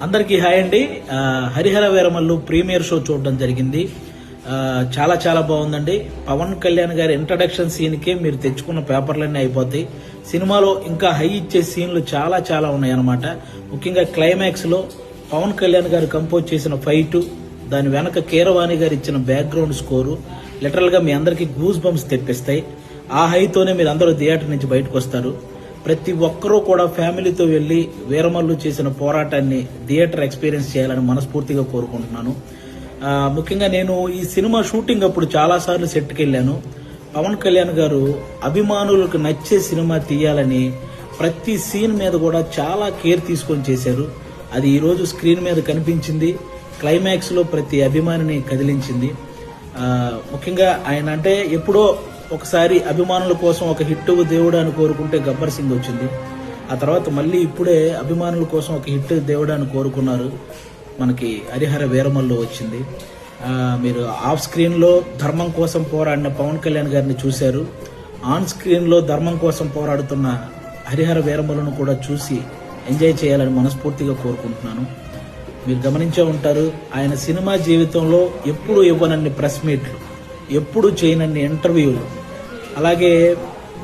అందరికీ హాయ్ అండి. Harihara Veeramallu premiere show చూడడం జరిగింది. చాలా చాలా బాగుందండి. పవన్ కళ్యాణ్ గారి ఇంట్రడక్షన్ సీన్కే మీరు తెచ్చుకున్న పేపర్లన్నీ అయిపోతాయి. సినిమాలో ఇంకా హై ఇచ్చే సీన్లు చాలా చాలా ఉన్నాయన్నమాట. ముఖ్యంగా క్లైమాక్స్ లో పవన్ కళ్యాణ్ గారు కంపోజ్ చేసిన ఫైట్, దాని వెనక కీరవాణి గారు ఇచ్చిన బ్యాక్గ్రౌండ్ స్కోరు లిటరల్ గా మీ అందరికి గూస్ బంప్స్ తెప్పిస్తాయి. ఆ హైతోనే మీరు అందరూ థియేటర్ నుంచి బయటకు వస్తారు. ప్రతి ఒక్కరూ కూడా ఫ్యామిలీతో వెళ్లి వీరమల్లు చేసిన పోరాటాన్ని థియేటర్ ఎక్స్పీరియన్స్ చేయాలని మనస్ఫూర్తిగా కోరుకుంటున్నాను. ముఖ్యంగా నేను ఈ సినిమా షూటింగ్ అప్పుడు చాలాసార్లు సెట్కి వెళ్ళాను. పవన్ కళ్యాణ్ గారు అభిమానులకు నచ్చే సినిమా తీయాలని ప్రతి సీన్ మీద కూడా చాలా కేర్ తీసుకొని చేశారు. అది ఈరోజు స్క్రీన్ మీద కనిపించింది. క్లైమాక్స్ లో ప్రతి అభిమానిని కదిలించింది. ముఖ్యంగా ఆయన అంటే ఎప్పుడో ఒకసారి అభిమానుల కోసం ఒక హిట్ దేవుడు అని కోరుకుంటే గబ్బర్ సింగ్ వచ్చింది. ఆ తర్వాత మళ్ళీ ఇప్పుడే అభిమానుల కోసం ఒక హిట్ దేవుడు అని కోరుకున్నారు. మనకి హరిహర వీరమల్లు వచ్చింది. మీరు ఆఫ్ స్క్రీన్ లో ధర్మం కోసం పోరాడిన పవన్ కళ్యాణ్ గారిని చూశారు. ఆన్ స్క్రీన్ లో ధర్మం కోసం పోరాడుతున్న హరిహర వీరమల్లును కూడా చూసి ఎంజాయ్ చేయాలని మనస్ఫూర్తిగా కోరుకుంటున్నాను. మీరు గమనించే ఉంటారు, ఆయన సినిమా జీవితంలో ఎప్పుడు ఇవ్వనన్ని ప్రెస్ మీట్లు, ఎప్పుడు చేయనన్ని ఇంటర్వ్యూలు, అలాగే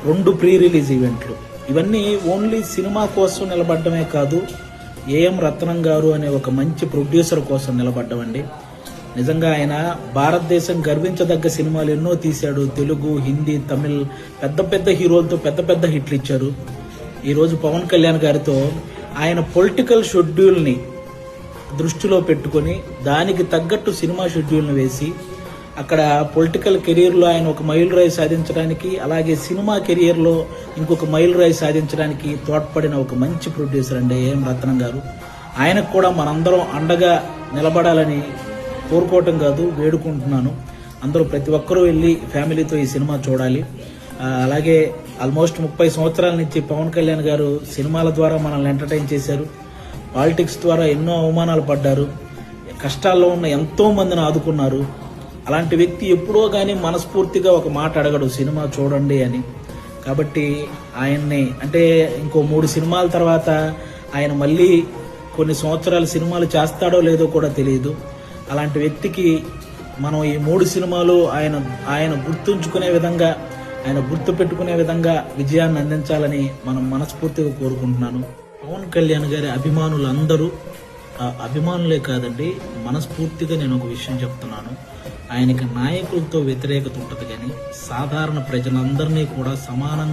2 ప్రీ రిలీజ్ ఈవెంట్లు, ఇవన్నీ ఓన్లీ సినిమా కోసం నిలబడ్డమే కాదు, ఏఎం రత్నం గారు అనే ఒక మంచి ప్రొడ్యూసర్ కోసం నిలబడ్డమండి. నిజంగా ఆయన భారతదేశం గర్వించదగ్గ సినిమాలు ఎన్నో తీశాడు. తెలుగు, హిందీ, తమిళ్ పెద్ద పెద్ద హీరోలతో పెద్ద పెద్ద హిట్లు ఇచ్చారు. ఈరోజు పవన్ కళ్యాణ్ గారితో ఆయన పొలిటికల్ షెడ్యూల్ని దృష్టిలో పెట్టుకుని దానికి తగ్గట్టు సినిమా షెడ్యూల్ని వేసి అక్కడ పొలిటికల్ కెరీర్లో ఆయన ఒక మైల్ రాయి సాధించడానికి, అలాగే సినిమా కెరియర్లో ఇంకొక మైల్ రాయి సాధించడానికి తోడ్పడిన ఒక మంచి ప్రొడ్యూసర్ అండి ఏఎం రత్నం గారు. ఆయనకు కూడా మనందరం అండగా నిలబడాలని కోరుకోవటం కాదు, వేడుకుంటున్నాను. అందరూ ప్రతి ఒక్కరూ వెళ్ళి ఫ్యామిలీతో ఈ సినిమా చూడాలి. అలాగే ఆల్మోస్ట్ 30 సంవత్సరాల నుంచి పవన్ కళ్యాణ్ గారు సినిమాల ద్వారా మనల్ని ఎంటర్టైన్ చేశారు. పాలిటిక్స్ ద్వారా ఎన్నో అవమానాలు పడ్డారు. కష్టాల్లో ఉన్న ఎంతో మందిని ఆదుకున్నారు. అలాంటి వ్యక్తి ఎప్పుడో కానీ మనస్ఫూర్తిగా ఒక మాట అడగడు, సినిమా చూడండి అని. కాబట్టి ఆయన్ని అంటే ఇంకో 3 సినిమాల తర్వాత ఆయన మళ్ళీ కొన్ని సంవత్సరాలు సినిమాలు చేస్తాడో లేదో కూడా తెలియదు. అలాంటి వ్యక్తికి మనం ఈ 3 సినిమాలు ఆయన గుర్తుంచుకునే విధంగా, ఆయన గుర్తు పెట్టుకునే విధంగా విజయాన్ని అందించాలని మనం మనస్ఫూర్తిగా కోరుకుంటున్నాను. పవన్ కళ్యాణ్ గారి అభిమానులందరూ అభిమానులే కాదండి, మనస్ఫూర్తిగా నేను ఒక విషయం చెప్తున్నాను. ఆయనకి నాయకులతో వ్యతిరేకత ఉంటుంది, కానీ సాధారణ ప్రజలందరినీ కూడా సమానంగా